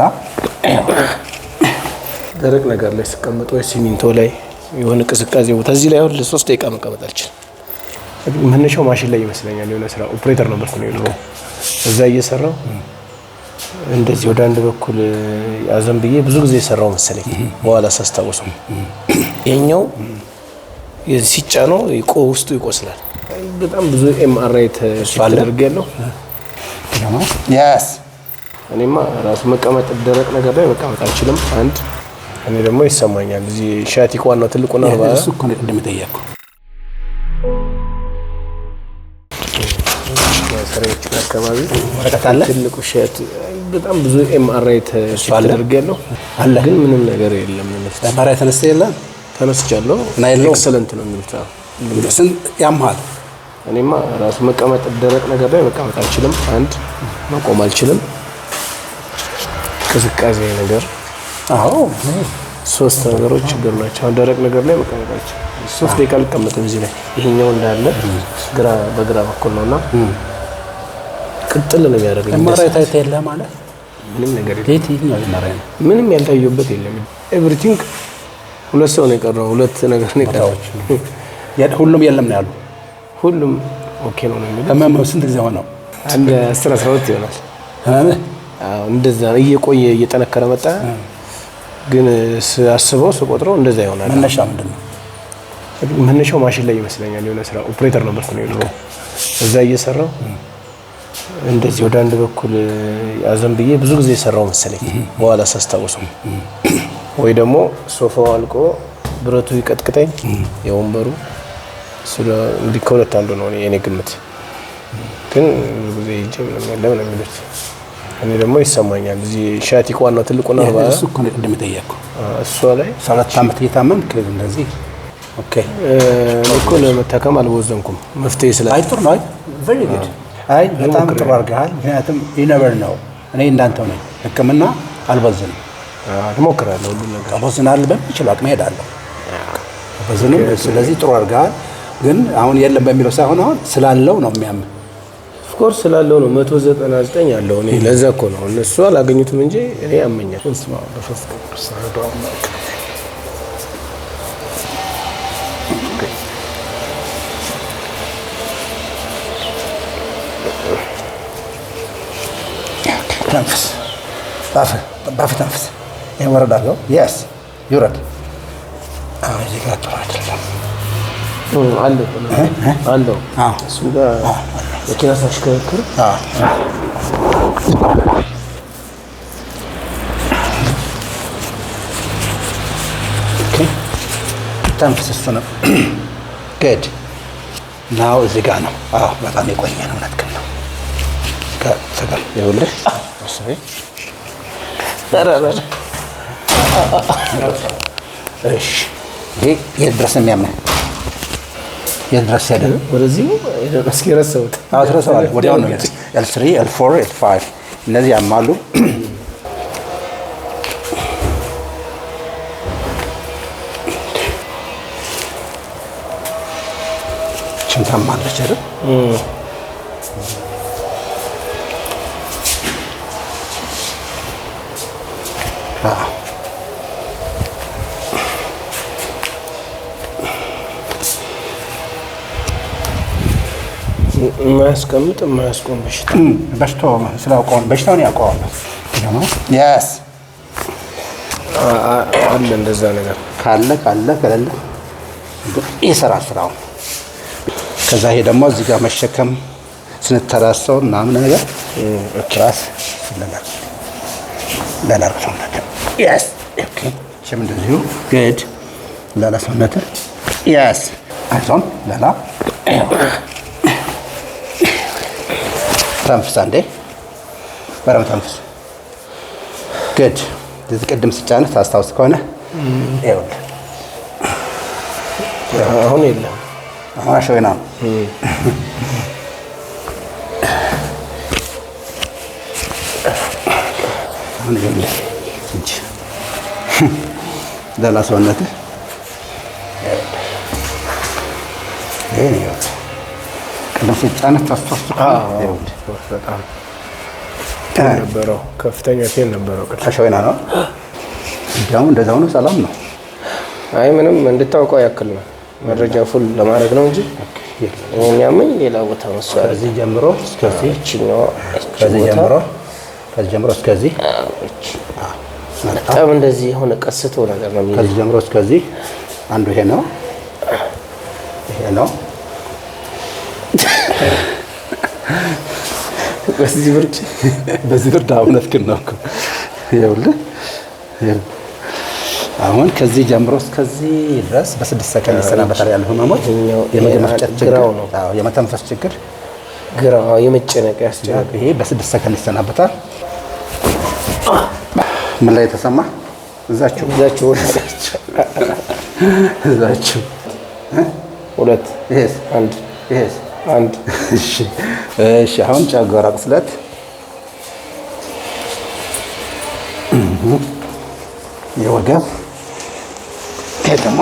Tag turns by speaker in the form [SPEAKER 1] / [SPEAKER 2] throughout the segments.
[SPEAKER 1] ለላ
[SPEAKER 2] ደረቅ ነገር ላይ ስቀመጥ ወይ ሲሚንቶ ላይ የሆነ ቅዝቃዜ ቦታ እዚህ ላይ አሁን ለ3 ደቂቃ መቀመጥ አልችልም። መነሻው ማሽን ላይ ይመስለኛል የሆነ ስራ ኦፕሬተር ነበርኩ ነው የድሮ እዛ እየሰራው እንደዚህ ወደ አንድ በኩል ያዘን ብዬ ብዙ ጊዜ የሰራው መሰለኝ። በኋላ ሳስታውሰው የኛው ሲጫነው ውስጡ ይቆስላል። በጣም ብዙ ኤምአርአይ ተደርጌያለሁ።
[SPEAKER 1] ያስ
[SPEAKER 2] እኔማ ራሱ መቀመጥ ደረቅ ነገር ላይ መቀመጥ አልችልም። አንድ እኔ ደግሞ ይሰማኛል እዚህ ሻቲክ ዋናው ትልቁ ነው ባለ
[SPEAKER 1] እሱ እኮ ነው እንደምጠየቀው
[SPEAKER 2] ሰሬች አካባቢ
[SPEAKER 1] ወረቀት አለ
[SPEAKER 2] ትልቁ ሻት በጣም ብዙ ኤምአርአይ ተደርጌያለሁ አለ ግን ምንም ነገር የለም።
[SPEAKER 1] ኤምአርአይ ተነስተ የለም
[SPEAKER 2] ተነስቻለሁ። ኤክሰለንት ነው የሚሉት
[SPEAKER 1] ስን ያምሃል።
[SPEAKER 2] እኔማ ራሱ መቀመጥ ደረቅ ነገር ላይ መቀመጥ አልችልም። አንድ መቆም አልችልም። ቅዝቃዜ ነገር
[SPEAKER 1] አዎ
[SPEAKER 2] 3 ነገሮች ችግር ናቸው። ደረቅ ነገር ላይ መቀመጥ አልችልም። 3 ደቂቃ ልቀመጥም እዚህ ላይ ይሄኛው እንዳለ በግራ በኩል ነውና ቅጥል ነው የሚያደርገኝ።
[SPEAKER 1] ኤምአርአይ ታይቶ የለም ማለት
[SPEAKER 2] ምንም ነገር የለም።
[SPEAKER 1] የትኛው ኤምአርአይ ነው?
[SPEAKER 2] ምንም ያልታየበት የለም። ኤቭሪቲንግ 2 ሰው ነው የቀረው። 2 ነገር ነው የቀረው።
[SPEAKER 1] ሁሉም የለም ነው ያሉ።
[SPEAKER 2] ሁሉም ኦኬ ነው የሚሉት።
[SPEAKER 1] ተማመው ስንት ጊዜ ሆነው?
[SPEAKER 2] አንድ 10-12 ይሆናል። አዎ እንደዛ እየቆየ እየጠነከረ መጣ። ግን አስበው ስቆጥረው እንደዛ ይሆናል።
[SPEAKER 1] መነሻ ምንድነው?
[SPEAKER 2] መነሻው ማሽን ላይ ይመስለኛል የሆነ ስራ ኦፕሬተር ነበርኩ ነው የድሮ እዛ እየሰራው እንደዚህ ወደ አንድ በኩል ያዘን ብዬ ብዙ ጊዜ የሰራው መሰለኝ። በኋላ ሳስታውሰው ወይ ደግሞ ሶፋው አልቆ ብረቱ ይቀጥቅጠኝ የወንበሩ ስለ እንዲኮለት አንዱ ነው የኔ ግምት። ግን ብዙ ጊዜ ለምን የሚሉት እኔ ደግሞ ይሰማኛል እዚህ ሻቲክ ዋናው ትልቁ ነው ባለ
[SPEAKER 1] እሱ እኮ ነው እንደምጠየቀው
[SPEAKER 2] እሷ ላይ
[SPEAKER 1] 7 ዓመት እየታመምክ እንደዚህ ኦኬ
[SPEAKER 2] እኮ ለመታከም አልወዘንኩም። መፍትሄ ስላለ
[SPEAKER 1] አይ ጥሩ ነው። ቬሪ ጉድ አይ በጣም ጥሩ አድርገሃል። ምክንያቱም ዩኒቨር ነው እኔ እንዳንተው ነኝ። ህክምና አልበዝንም
[SPEAKER 2] እሞክራለሁ ሁሉ ነገር
[SPEAKER 1] አልበዝናል በሚችል አቅም ሄዳለሁ አልበዝንም። ስለዚህ ጥሩ አድርገሃል። ግን አሁን የለም በሚለው ሳይሆን አሁን ስላለው ነው የሚያምር
[SPEAKER 2] ኦፍኮርስ ስላለው ነው 199 ያለው እኔ ለዛ እኮ ነው እነሱ አላገኙትም እንጂ እኔ ያመኛል።
[SPEAKER 1] ተንፍስ ባፍ ተንፍስ ወረድ አድርገው የስ ይውረድ። እዚህ ጋር ጥሩ አይደለም
[SPEAKER 2] አለው እሱ ጋር መኪና ሳሽከረክር
[SPEAKER 1] ተንፍስ እሱ ነው ግድ ናው እዚህ ጋር ነው። በጣም የቆየ ነው። እውነትህን ነው። ይኸውልህ እሺ ይሄ የት ድረስ ነው የሚያምነው? የት ድረስ ያለ
[SPEAKER 2] ወደዚህ እስኪ ረሳሁት።
[SPEAKER 1] ትረሳዋለህ። ወዲያው ነው L3 L4 L5 እነዚህ ያማሉ። ችንታማለች አይደል?
[SPEAKER 2] ማያስቀምጥ ማያስቆም
[SPEAKER 1] በሽታውን ያውቀዋል። ያስ
[SPEAKER 2] አለ እንደዛ ነገር
[SPEAKER 1] ካለ ከሌለ ይሰራል ስራውን። ከዛ ይሄ ደግሞ እዚህ ጋር መሸከም ስንተራሰው ምናምን ነገር ራስ ለላ ሰውነት ያስ ኦኬ ሸም እንደዚሁ ግድ ለላ ሰውነት ያስ አይዞን ለላ ተንፍስ አንዴ በረም ተንፍስ ግድ እዚህ ቅድም ስጫነህ ታስታውስ ከሆነ ይኸውልህ
[SPEAKER 2] አሁን የለም
[SPEAKER 1] አሁን አሸወና አሁን ይኸውልህ እንጂ ለላ ሰውነትህ ቅድም ስጫነህ ታስታውስ ከሆነ ይኸውልህ በጣም
[SPEAKER 2] ነበረው ከፍተኛ ፔን ነበረው።
[SPEAKER 1] አሸወና ነው እንዲያውም እንደዛው ነው። ሰላም ነው።
[SPEAKER 2] አይ ምንም እንድታውቀው ያክል ነው መረጃ ፉል ለማድረግ ነው እንጂ የሚያመኝ ሌላ ቦታ መስዋዕት
[SPEAKER 1] ከዚህ ጀምሮ እስከዚህ ከዚህ ጀምሮ እስከዚህ
[SPEAKER 2] በጣም እንደዚህ የሆነ ቀስቶ ነገር ነው።
[SPEAKER 1] ከዚህ ጀምሮ እስከዚህ አንዱ ይሄ ነው። በዚህ ብርድ እውነት ግን ነው እኮ ይኸውልህ። አሁን ከዚህ ጀምሮ እስከዚህ ድረስ በ6 ሰከንድ ይሰናበታል ያሉ ህመሞች የምግብ መፍጨት ችግር ነው። የመተንፈስ ችግር
[SPEAKER 2] ግራው የመጨነቅ ያስጨነቅ
[SPEAKER 1] ይሄ በ6 ሰከንድ ይሰናበታል። ምን ላይ ተሰማ? እዛችሁ
[SPEAKER 2] ሁለት አንድ
[SPEAKER 1] እሺ አሁን ጨጓራ ቁስለት የወገብ ይሄ ደግሞ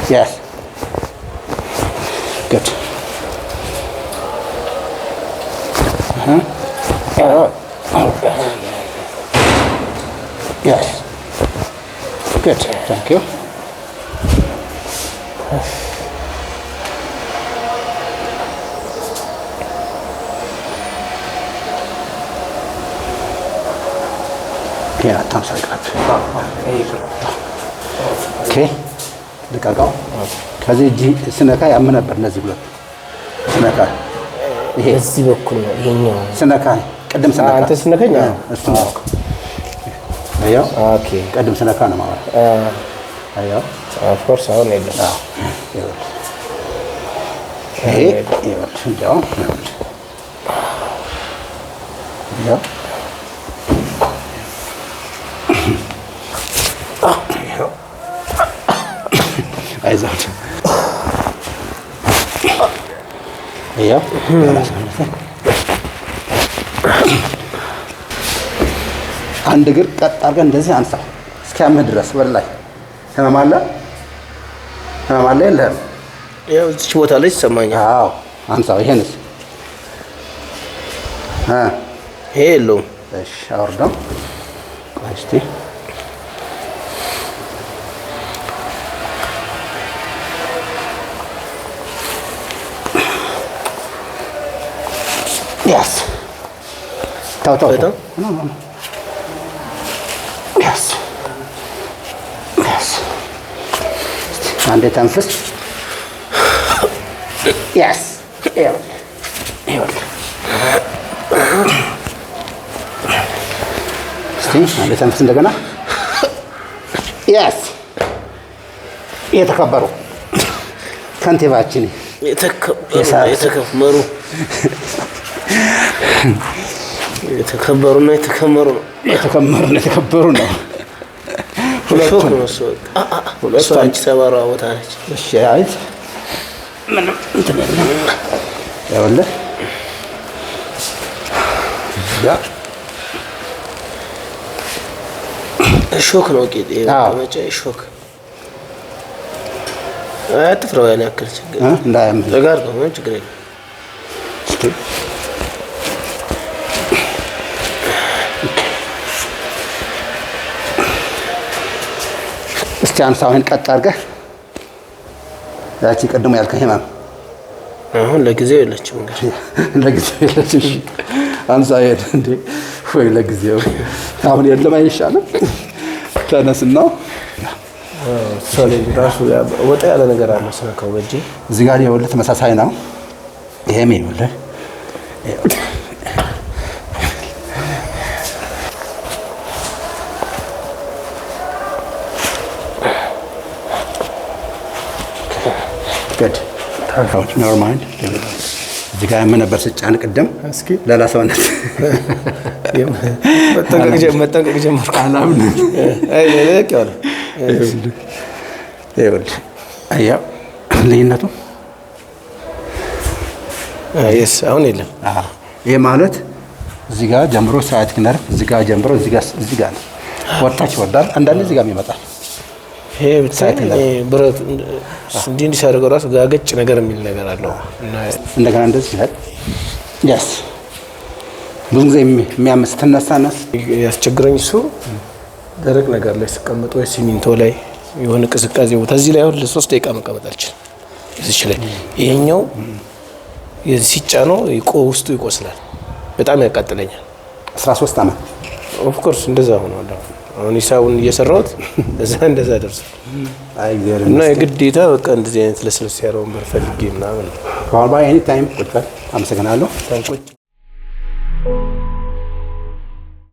[SPEAKER 1] Yes. Good. Yes. Good. Thank you. Yeah, thumbs like that. Okay. ልቀቀው። ከዚህ እጅ ስነካ ያም ነበር። እነዚህ ሁለት ስነካ ይሄ
[SPEAKER 2] እዚህ በኩል ነው። ይሄኛው
[SPEAKER 1] ስነካ ቅድም ስነካ
[SPEAKER 2] አንተ ስነካኝ
[SPEAKER 1] እሱ ነው። አያው ኦኬ። ቅድም ስነካ ነው ማለት አያው
[SPEAKER 2] ኦፍ ኮርስ አሁን አይደለም።
[SPEAKER 1] ይሄ ይኸውልህ እንደው ያው አይዛችሁ ያው አንድ እግር ቀጥ አድርገን እንደዚህ አንሳ እስኪያምህ ድረስ ወደ ላይ። ህመም አለ የለህም?
[SPEAKER 2] ያው እዚህ ቦታ ላይ ይሰማኛል።
[SPEAKER 1] አዎ አንሳው። ይሄንስ
[SPEAKER 2] ይሄ የለውም።
[SPEAKER 1] እሺ አውርደው እስቲ Yes. Tau. No. Yes. And the tenfus. Yes. Here. See? And the tenfus እንደገና. Yes. የተከበሩ ከንቲባችን
[SPEAKER 2] የተከበሩ የተከበሩና የተከበሩ ነው። ሁለቱም ሁለቱም ሰባራ ቦታ ነች።
[SPEAKER 1] እሺ አይት ምንም እንትን የለም። ያውልህ ያ
[SPEAKER 2] ሾክ ነው። ቄጤ መቼ ሾክ አትፍራው። ያን ያክል ችግር
[SPEAKER 1] እንዳያም
[SPEAKER 2] ዘጋር ነው። ምን ችግር የለም።
[SPEAKER 1] እስቲ አንሳውን ቀጥ አድርገህ ያቺ ቀድሞ ያልከኝ ህመም
[SPEAKER 2] አሁን ለጊዜው የለችም። እንግዲህ
[SPEAKER 1] ለጊዜው የለችም። አንሳ ሄድ እንዴ ወይ ለጊዜው አሁን የለም። አይሻልም? ተነስና
[SPEAKER 2] ራሱ ወጣ ያለ ነገር አለ። ሰነካው በእጄ
[SPEAKER 1] እዚህ ጋር ይኸውልህ ተመሳሳይ ነው። ይሄም ይኸውልህ good never mind እዚህ ጋር ምን ነበር ስጫን ቅድም
[SPEAKER 2] እስኪ
[SPEAKER 1] ሌላ ሰውነት
[SPEAKER 2] መጠንቀቅ ጀመርኩ። አላምን
[SPEAKER 1] አይ ለለቅ ያለ ይኸውልህ አያው ልዩነቱ
[SPEAKER 2] አይስ አሁን የለም።
[SPEAKER 1] ይሄ ማለት እዚህ ጋር ጀምሮ ሳያቲክ ነርቭ እዚህ ጋር ጀምሮ እዚህ ጋር ነው ወጣች ወዳል አንዳንድ እዚህ ጋር ይመጣል።
[SPEAKER 2] ይሄ ብቻ ብረት እንዲህ ሲያደርገው ራሱ ጋገጭ ነገር የሚል ነገር አለው እና
[SPEAKER 1] እንደገና እንደዚህ ይላል። ያስ ብዙ ጊዜ የሚያምስ ትነሳናስ
[SPEAKER 2] ያስቸግረኝ እሱ ደረቅ ነገር ላይ ሲቀመጥ ወይ ሲሚንቶ ላይ የሆነ ቅዝቃዜ ቦታ እዚህ ላይ አሁን ለ3 ደቂቃ መቀመጥ አልችልም። እዚህ ላይ ይሄኛው ሲጫነው ውስጡ ይቆስላል፣ በጣም ያቃጥለኛል።
[SPEAKER 1] 13 አመት
[SPEAKER 2] ኦፍ ኮርስ እንደዛ ሆኗል። አሁን ሂሳቡን እየሰራሁት እንደዛ ደርሷል። እና የግዴታ በቃ እንደዚህ አይነት ለስለስ ያለ ወንበር ፈልጌ ምናምን
[SPEAKER 1] ኤኒ ታይም ቁጭ በል። አመሰግናለሁ።